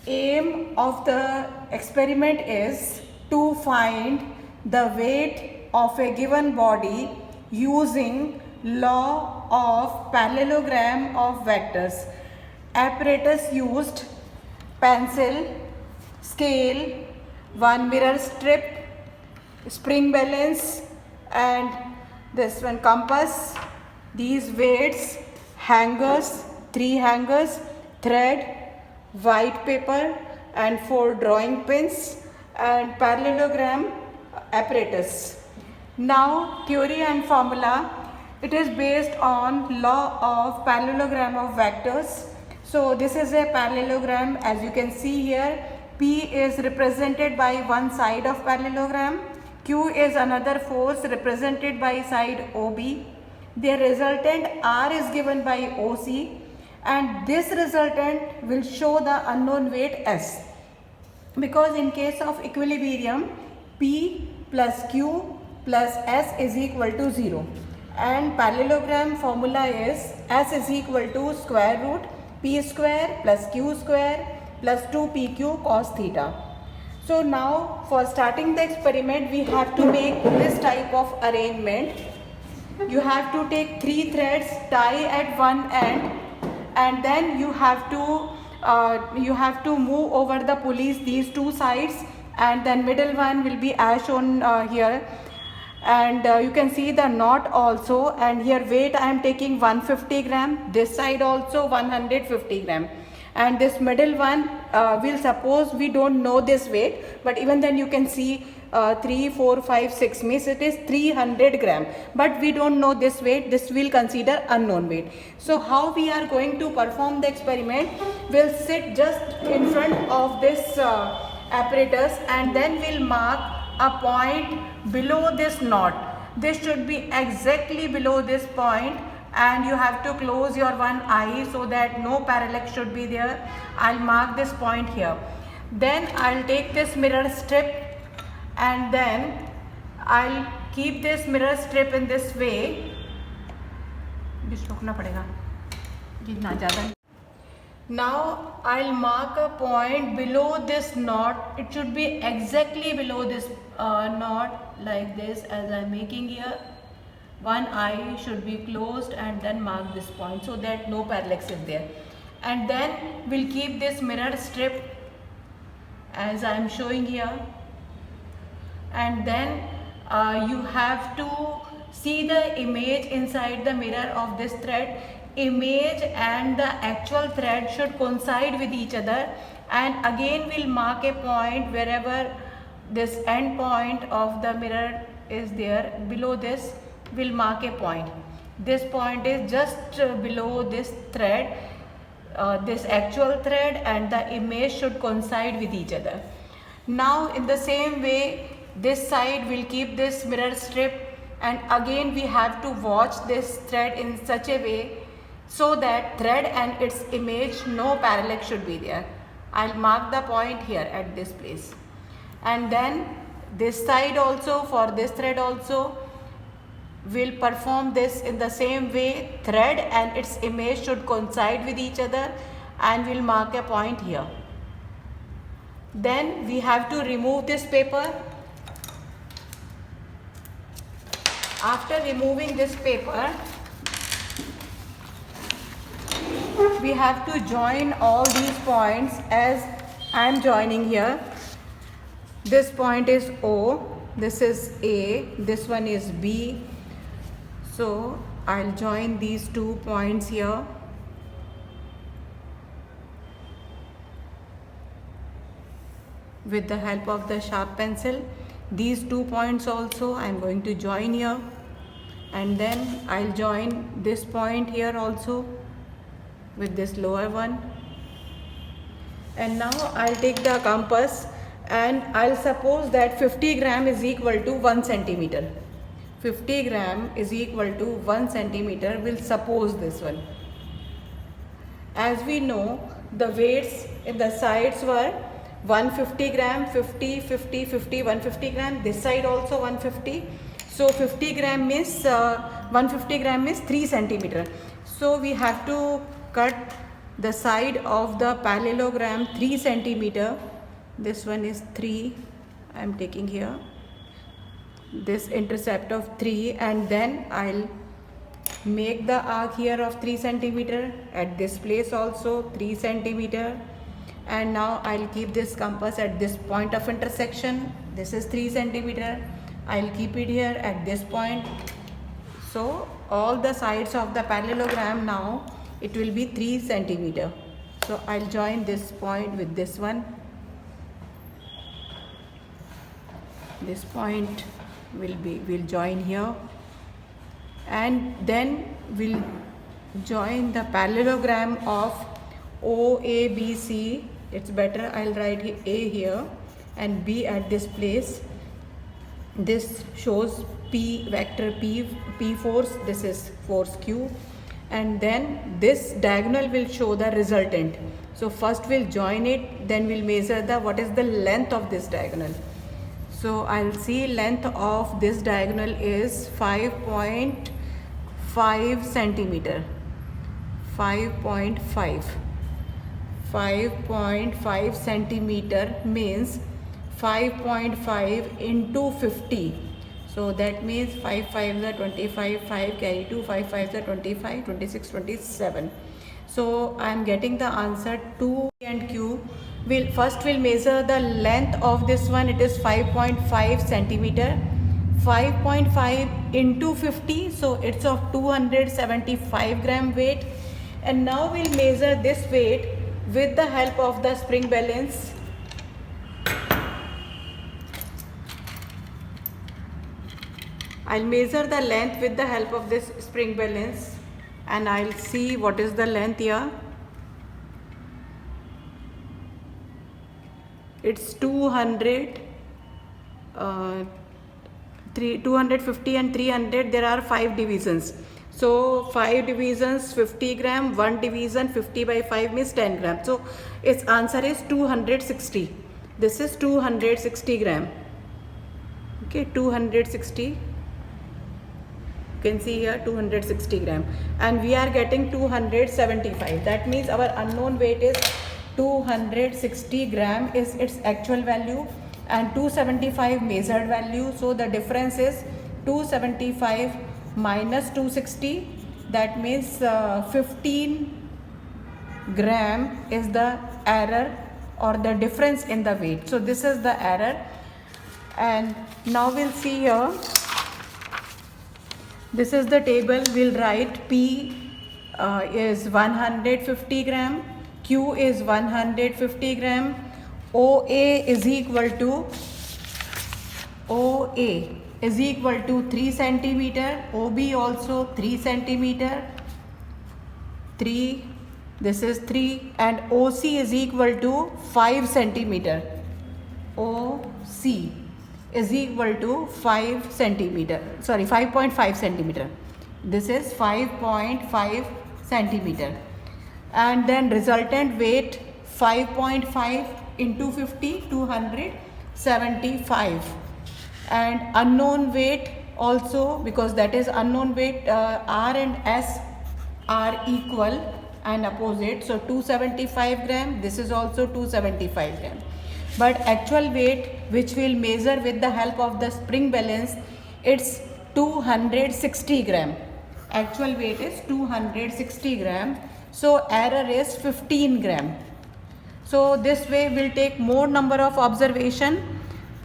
Aim of the experiment is to find the weight of a given body using law of parallelogram of vectors. Apparatus used: pencil, scale, one mirror strip, spring balance, and this one compass. These weights, hangers, 3 hangers, thread, white paper, and 4 drawing pins, and parallelogram apparatus. Now, theory and formula. It is based on law of parallelogram of vectors. So this is a parallelogram. As you can see here, P is represented by one side of parallelogram, Q is another force represented by side OB. Their resultant R is given by OC, and this resultant will show the unknown weight S, because in case of equilibrium, P plus Q plus S is equal to 0, and parallelogram formula is S is equal to square root P square plus Q square plus 2PQ cos theta. So now for starting the experiment, we have to make this type of arrangement. You have to take 3 threads, tie at one end, and then you have to move over the pulleys, these 2 sides, and then middle one will be as shown here. And you can see the knot also, and here weight I am taking 150 gram, this side also 150 gram, and this middle one will suppose we don't know this weight, but even then you can see 3, 4, 5, 6 means it is 300 gram, but we don't know this weight. This will consider unknown weight. So how we are going to perform the experiment? We'll sit just in front of this apparatus, and then we'll mark a point below this knot. This should be exactly below this point, and you have to close your one eye so that no parallax should be there. I'll mark this point here. Then I'll take this mirror strip, and then I'll keep this mirror strip in this way. Now I'll mark a point below this knot. It should be exactly below this knot, like this, as I'm making here. One eye should be closed, and then mark this point so that no parallax is there. And then we'll keep this mirror strip as I'm showing here. And then you have to see the image inside the mirror of this thread. Image and the actual thread should coincide with each other, and again we'll mark a point wherever this end point of the mirror is there. Below this we'll mark a point. This point is just below this thread, this actual thread and the image should coincide with each other. Now in the same way, this side will keep this mirror strip, and again we have to watch this thread in such a way so that thread and its image, no parallax should be there. I'll mark the point here at this place. And then this side also, for this thread also, we'll perform this in the same way. Thread and its image should coincide with each other, and we'll mark a point here. Then we have to remove this paper. After removing this paper, we have to join all these points as I am joining here. This point is O, this is A, this one is B. So I'll join these 2 points here. With the help of the sharp pencil. These 2 points also I am going to join here, and then I'll join this point here also with this lower one. And now I'll take the compass, and I'll suppose that 50 gram is equal to 1 centimeter. 50 gram is equal to 1 centimeter. We'll suppose this one. As we know, the weights in the sides were 150 gram, 50, 50, 50, 150 gram. This side also 150. So 50 gram means 150 gram is 3 centimeter. So we have to cut the side of the parallelogram 3 centimeter. This one is 3. I am taking here this intercept of 3, and then I'll make the arc here of 3 centimeter, at this place also 3 centimeter, and now I'll keep this compass at this point of intersection. This is 3 centimeter. I'll keep it here at this point. So all the sides of the parallelogram now it will be 3 centimeter. So I'll join this point with this one. This point will join here, and then we'll join the parallelogram of OABC. It's better I'll write A here and B at this place. This shows P vector P force. This is force Q, and then this diagonal will show the resultant. So first we'll join it, then we'll measure what is the length of this diagonal. So I'll see length of this diagonal is 5.5 centimeter. 5.5 centimeter means 5.5 into 50. So that means 5 5s are 25, 5 carry 2, 5 5s are 25, 26, 27. So I am getting the answer 2 and Q. We'll measure the length of this one. It is 5.5 centimeter. 5.5 into 50, so it's of 275 gram weight. And now we'll measure this weight with the help of the spring balance. I'll measure the length with the help of this spring balance, and I'll see what is the length here. It's 200, 250 and 300. There are 5 divisions. So 5 divisions 50 gram, 1 division 50 by 5 means 10 gram. So its answer is 260. This is 260 gram. Okay, 260. You can see here 260 gram, and we are getting 275. That means our unknown weight is 260 gram is its actual value, and 275 measured value. So the difference is 275 minus 260. That means 15 gram is the error or the difference in the weight. So this is the error. And now we'll see here. This is the table. We'll write P is 150 gram, Q is 150 gram, OA is equal to 3 centimeter, OB also 3 centimeter, 3, this is 3, and OC is equal to 5 centimeter. OC is equal to 5 centimeter, sorry 5.5 centimeter. This is 5.5 centimeter. And then resultant weight 5.5 into 50, 275. And unknown weight also, because that is unknown weight, R and S are equal and opposite. So 275 gram, this is also 275 gram. But actual weight, which we'll measure with the help of the spring balance, it's 260 gram. Actual weight is 260 gram. So error is 15 gram. So this way we'll take more number of observation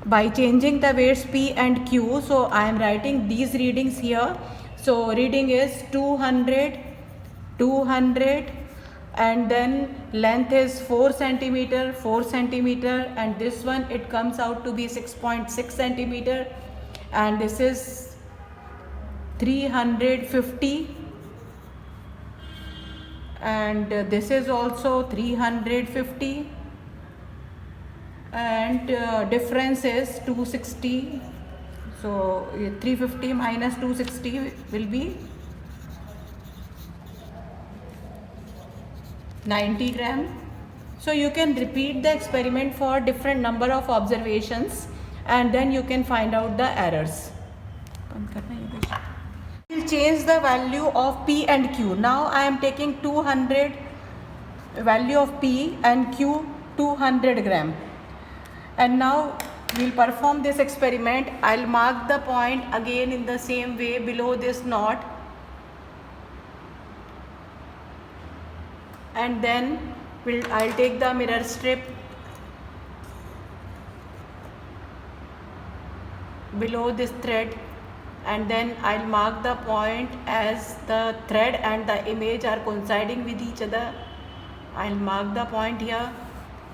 by changing the weights P and Q. So I am writing these readings here. So reading is 200, 200, and then length is 4 centimeter, 4 centimeter, and this one it comes out to be 6.6 centimeter, and this is 350, and this is also 350, and difference is 260. So 350 minus 260 will be 90 gram. So you can repeat the experiment for different number of observations, and then you can find out the errors. We'll change the value of P and Q. Now I am taking 200 value of P and Q 200 gram. And now we'll perform this experiment. I'll mark the point again in the same way below this knot, and then I'll take the mirror strip below this thread, and then I'll mark the point as the thread and the image are coinciding with each other. I'll mark the point here,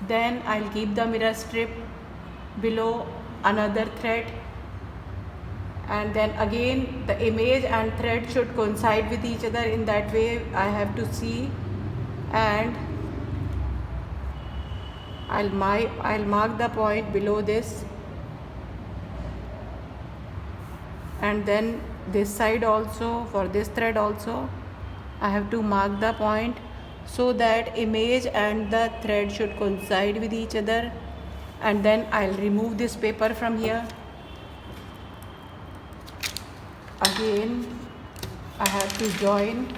then I'll keep the mirror strip below another thread, and then again the image and thread should coincide with each other. In that way I have to see, and I'll mark the point below this, and then this side also, for this thread also I have to mark the point so that image and the thread should coincide with each other. And then I'll remove this paper from here. Again I have to join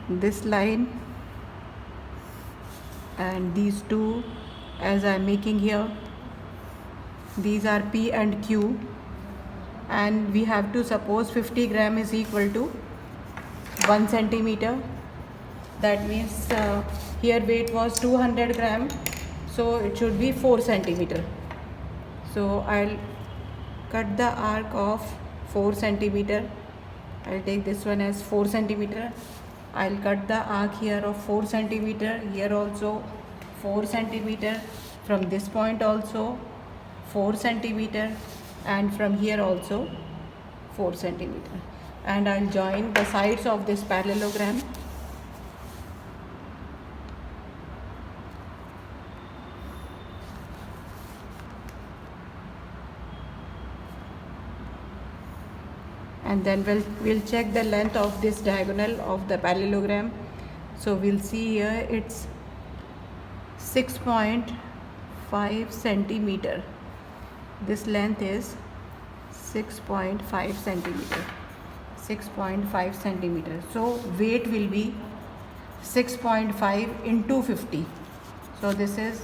this line and these two as I am making here. These are P and Q, and we have to suppose 50 gram is equal to 1 centimeter. That means here weight was 200 gram, so it should be 4 centimeter. So I'll cut the arc of 4 centimeter. I'll take this one as 4 centimeter. I'll cut the arc here of 4 centimeter, here also 4 centimeter, from this point also 4 centimeter, and from here also 4 centimeter. And I'll join the sides of this parallelogram. And then we'll check the length of this diagonal of the parallelogram. So we'll see here it's 6.5 centimeter. This length is 6.5 centimeter. 6.5 centimeter. So weight will be 6.5 into 50. So this is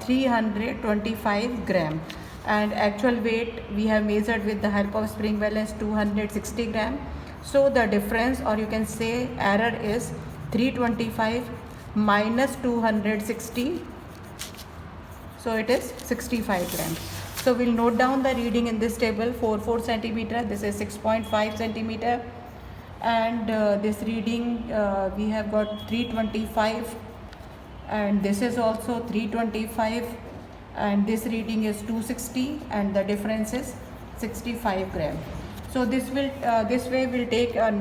325 gram. And actual weight we have measured with the help of spring balance 260 gram. So the difference, or you can say error, is 325 minus 260. So it is 65 grams. So we'll note down the reading in this table. 4 centimeter, this is 6.5 centimeter, and this reading we have got 325, and this is also 325, and this reading is 260, and the difference is 65 gram. So this way will take a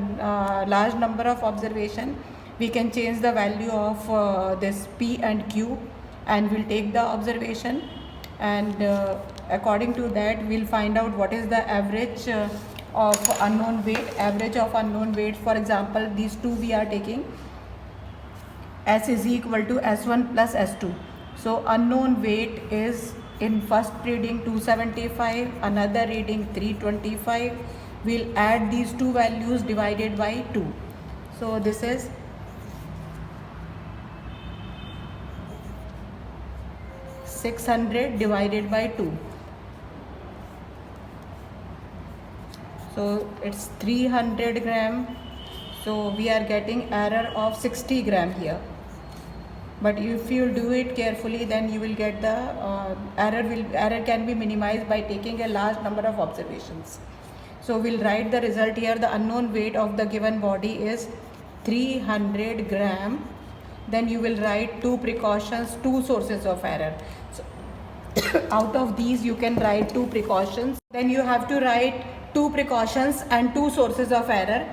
large number of observation. We can change the value of this P and Q, and we'll take the observation, and according to that we'll find out what is the average of unknown weight. Average of unknown weight, for example, these two we are taking, S is equal to S1 plus S2. So unknown weight is in first reading 275, another reading 325. We'll add these two values divided by 2. So this is 600 divided by 2. So it's 300 gram. So we are getting error of 60 gram here. But if you do it carefully, then you will get the error can be minimized by taking a large number of observations. So we'll write the result here. The unknown weight of the given body is 300 gram. Then you will write two precautions, two sources of error. So out of these you can write two precautions. Then you have to write two precautions and two sources of error.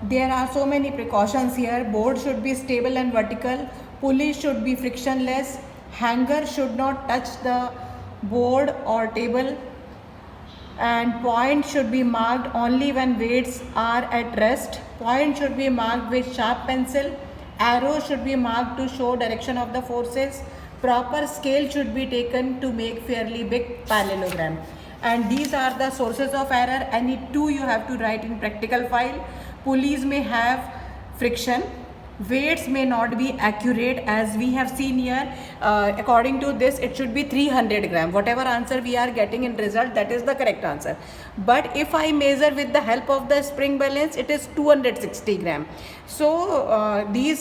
There are so many precautions here. Board should be stable and vertical. Pulley should be frictionless. Hanger should not touch the board or table. And point should be marked only when weights are at rest. Point should be marked with sharp pencil. Arrow should be marked to show direction of the forces. Proper scale should be taken to make fairly big parallelogram. and these are the sources of error. Any two you have to write in practical file. Pulleys may have friction, weights may not be accurate, as we have seen here. According to this it should be 300 gram. Whatever answer we are getting in result, that is the correct answer. But if I measure with the help of the spring balance, it is 260 gram. So we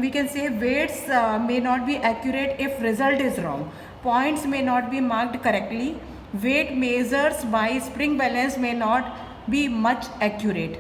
can say weights may not be accurate if result is wrong. Points may not be marked correctly. Weight measures by spring balance may not be much accurate.